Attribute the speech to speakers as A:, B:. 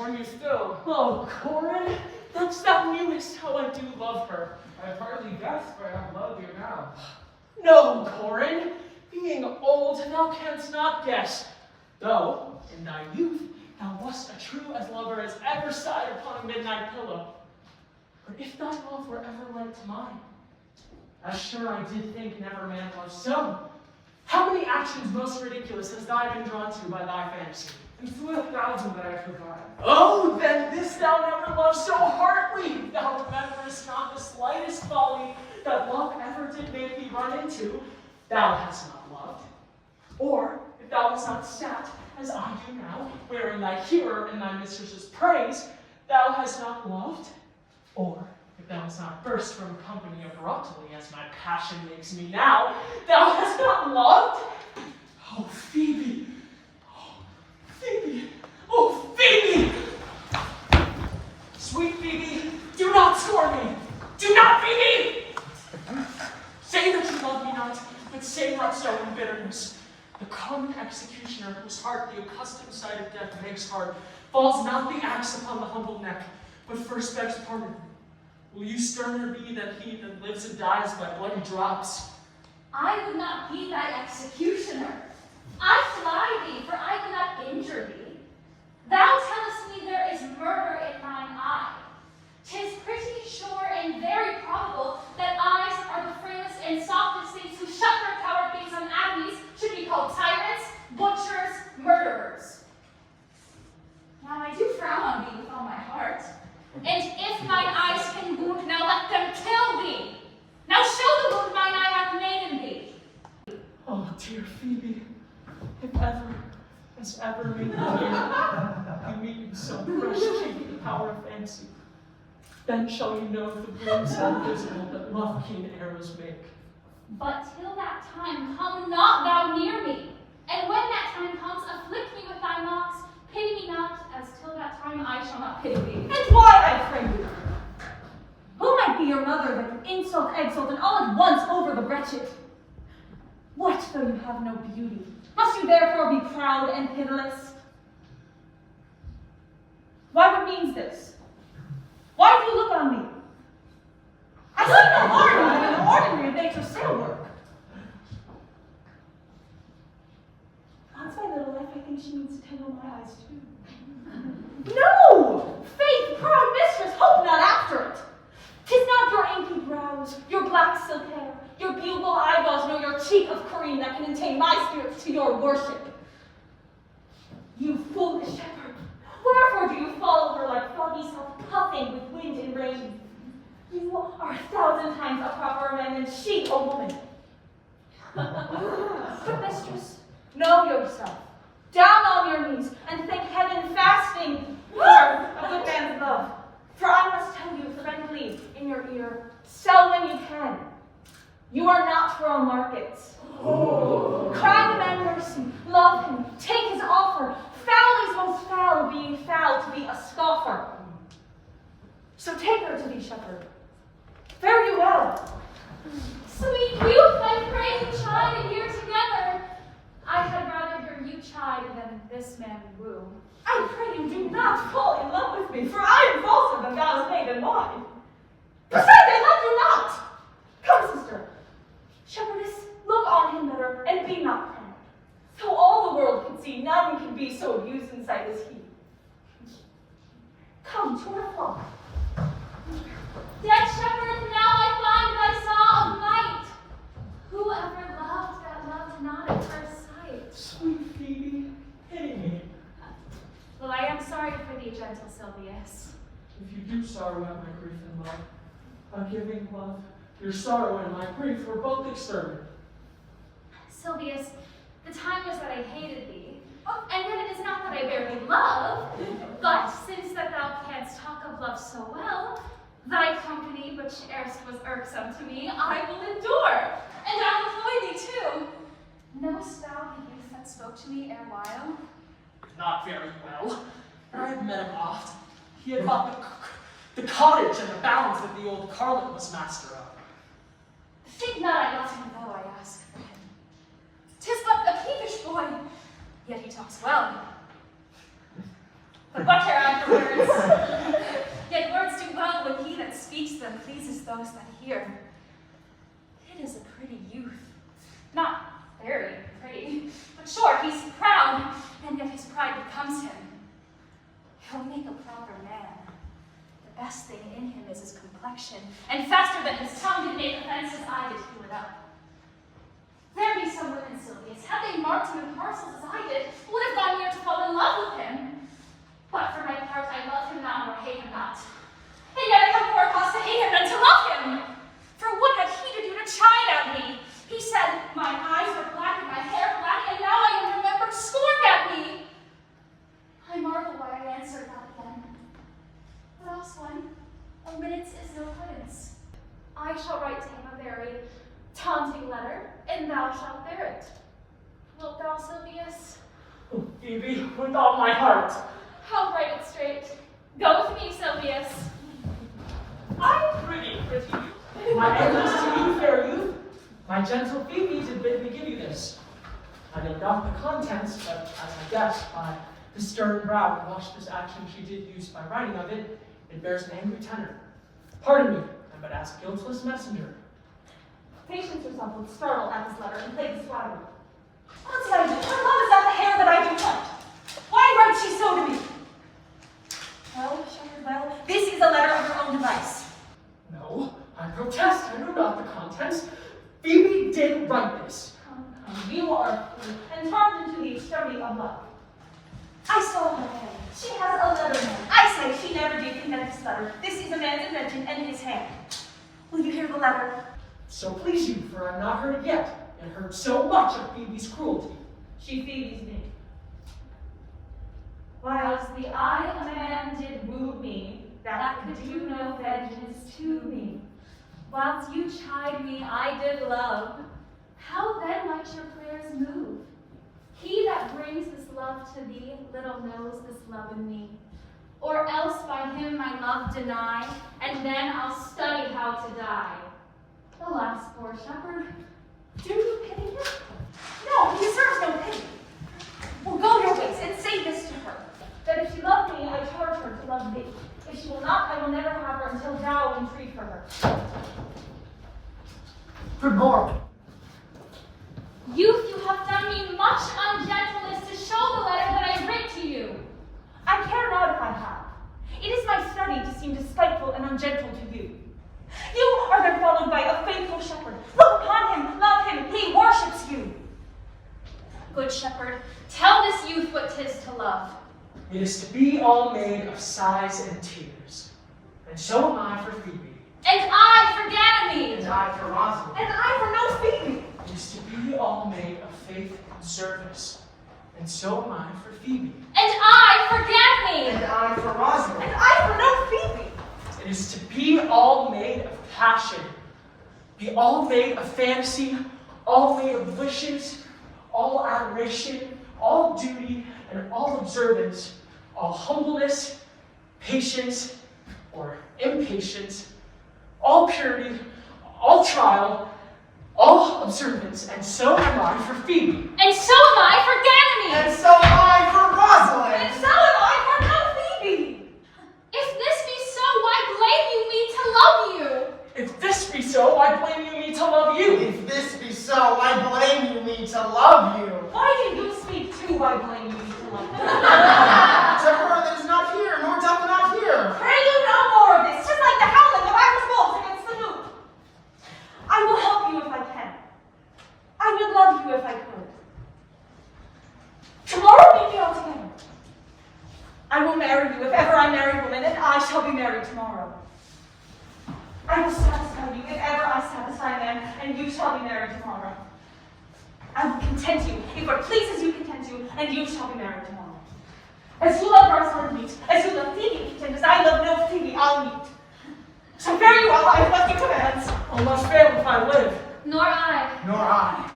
A: are you still?
B: Oh, Corin, that's thou knewest how I do love her.
A: I have hardly guessed, for I have loved you now.
B: No, Corin, being old, thou canst not guess. Though, in thy youth, thou wast a true as lover as ever sighed upon a midnight pillow. But if thy love were ever like to mine, as sure I did think never man loved so, how many actions most ridiculous has thy been drawn to by thy fantasy?
A: And through 1,000 that I forgot.
B: Oh, then this thou never loved so heartily. Thou rememberest not the slightest folly that love ever did make thee run into. Thou hast not loved. Or, if thou hast not sat, as I do now, wearing thy hearer in thy mistress's praise, thou hast not loved. Or, if thou hast not burst from company abruptly, as my passion makes me now, thou hast not loved. Oh, Phoebe! Oh, Phoebe! Oh, Phoebe! Sweet Phoebe, do not scorn me! Do not, Phoebe! Say that you love me not, but say not so in bitterness. The common executioner, whose heart the accustomed sight of death makes hard, falls not the axe upon the humble neck, but first begs pardon. Will you sterner be than he that lives and dies by bloody drops?
C: I would not be thy executioner. I fly thee, for I would not injure thee. Thou tellest me there is murder in thine eye. 'Tis pretty sure and very probable that eyes are the frailest and softest things who shut their coward gaze on enemies should be called tyrants, butchers, murderers. Now I do frown on thee with all my heart. And if mine eyes can wound, now let them kill thee. Now show the wound mine eye hath made in thee.
B: Oh, dear Phoebe, if ever, as ever may you hear, you meet in so fresh cheek the power of fancy, then shall you know the blooms invisible that love-keen arrows make.
C: But till that time, come not thou near me. And when that time comes, afflict me with thy mocks. Pity me not, as till that time I shall not pity thee.
D: And why, I pray you? Who might be your mother that you insult, exalt, and all at once over the wretched? What though you have no beauty? Must you therefore be proud and pitiless? Why, what means this? Why do you look on me? I see no harm in an ordinary nature's sail work. Once my little life, I think she means to tingle my eyes too. No! Faith, proud mistress, hope not after it. 'Tis not your inky brows, your black silk hair, your bugle eyeballs, nor your cheek of cream that can attain my spirits to your worship. You foolish shepherd, wherefore do you follow her like foggy self puffing with wind and rain? You are 1,000 times a proper man than she, a woman. But mistress, know yourself. Down on your knees and thank heaven fasting for a good man's love. For I must tell you friendly in your ear, sell when you can. You are not for all markets. Oh. Cry the man mercy, love him, take his offer. Foul is most foul, being foul to be a scoffer. So take her to thee, shepherd. Fare you well.
C: Sweet youth, I pray you chide and hear together. I had rather hear you chide than this man woo.
D: I pray you do not fall in love with me, for I am falser than thou hast made in mine. Besides, I love you not. Come, sister. Shepherdess, look on him better, and be not proud. So all the world can see, none can be so abused in sight as he. Come to our flock.
C: Dead shepherd, now I find thy saw of might. Who ever loved that loved not at first sight?
B: Sweet Phoebe, pity me.
C: Well, I am sorry for thee, gentle Silvius.
B: If you do sorrow at my grief and love, a giving love, your sorrow and my grief were both exterminate.
C: Silvius, the time was that I hated thee, and yet it is not that I bear thee love, but since that thou canst talk of love so well, thy company, which erst was irksome to me, I will endure, and I will employ thee too. Knowest thou the youth that spoke to me erewhile?
B: Not very well. I have met him oft. He had bought the cottage and the bounds that the old Carlet was master of.
C: Think not I let him go, I ask for him. 'Tis but a peevish boy, yet he talks well.
D: But what care I for pleases those that hear. It is a pretty youth.
C: Not very pretty, but sure, he's proud, and yet his pride becomes him. He'll make a proper man. The best thing in him is his complexion, and faster than his tongue did make offenses, I did hew it up. There be some women, Silvius, had they marked him in parcels as I did, would have gone near to fall in love with him. But for my part, I love him not nor hate him not. And yet I have more cause to hate him than to love him. For what had he to do to chide at me? He said, my eyes were black and my hair black, and now I am remembered scorned at me. I marvel why I answered not again. But else one, a minute's is no prudence. I shall write to him a very taunting letter, and thou shalt bear it. Wilt thou, Silvius?
B: Oh, Phoebe, with all my heart.
C: I'll write it straight. Go with me, Silvius.
B: I'm pretty youth. My entrance to you, fair youth. My gentle Phoebe did bid me give you this. I know not the contents, but as I guess by the stern brow and this action she did use by writing of it, it bears an angry tenor. Pardon me, I'm but as guiltless messenger.
D: Patience herself would startle at this letter and play the swagger. What did I do? Her love is not the hair that I do want. Why writes she so to me? Well, Shepherd, well, this is a letter of her own device.
B: No, I protest, I know not the contents. Phoebe did write this.
D: You are fool and turned into the extremity of love. I saw her hand. She has a letter hand. I say she never did invent this letter. This is a man's invention and his hand. Will you hear the letter?
B: So please you, for I've not heard it yet, and heard so much of Phoebe's cruelty.
D: She Phoebe's me.
C: Whilst the eye of man did woo me, that could do no vengeance to me. Whilst you chide me, I did love. How then might your prayers move? He that brings this love to thee, little knows this love in me. Or else by him my love deny, and then I'll study how to die. Alas, poor shepherd,
D: Do you pity him? No, he deserves no pity. Well, go your ways and say this to her, that if she love me, I charge her to love thee. If she will not, I will never have her until thou entreat for her.
B: Good morning.
C: youth, you have done me much ungentleness to show the letter that I writ to you.
D: I care not if I have. It is my study to seem despiteful and ungentle to you. You are then followed by a faithful shepherd. Look upon him, love him, he worships you.
C: Good shepherd, tell this youth what 'tis to love.
B: It is to be all made of sighs and tears, and so am I for Phoebe,
C: And I for Ganymede.
B: and I for Rosalind.
D: And I for no Phoebe.
B: It is to be all made of faith and service, and so am I for Phoebe.
C: And I for Ganymede.
E: And I for Rosalind.
D: And I for no Phoebe.
B: It is to be all made of passion, be all made of fantasy, all made of wishes, all adoration, all duty, and all observance, all humbleness, patience, or impatience, all purity, all trial, all observance, and so am I for Phoebe.
C: And so am I for Ganymede.
E: And so am I for Rosalind.
D: And so am I for no Phoebe.
C: If this be so, why blame you me to love you?
B: If this be so, I blame you me to love you.
E: If this be so, I blame you me to love you.
D: Why do you speak too? I blame you to love you.
E: To her that is not here, nor doth not hear.
D: Pray you no more of this, just like the howling of Irish wolves against the moon. I will help you if I can. I would love you if I could. Tomorrow meet me all together. I will marry you if ever I marry woman, and I shall be married tomorrow. I will satisfy you if ever I satisfy man, and you shall be married tomorrow. I will content you if what pleases you content you, and you shall be married tomorrow. As you love Rosalind meet, as you love Phoebe content, as I love no Phoebe, I'll meet. So fare you well, I have left you commands.
B: I must fail if I live.
C: Nor I.
E: Nor I.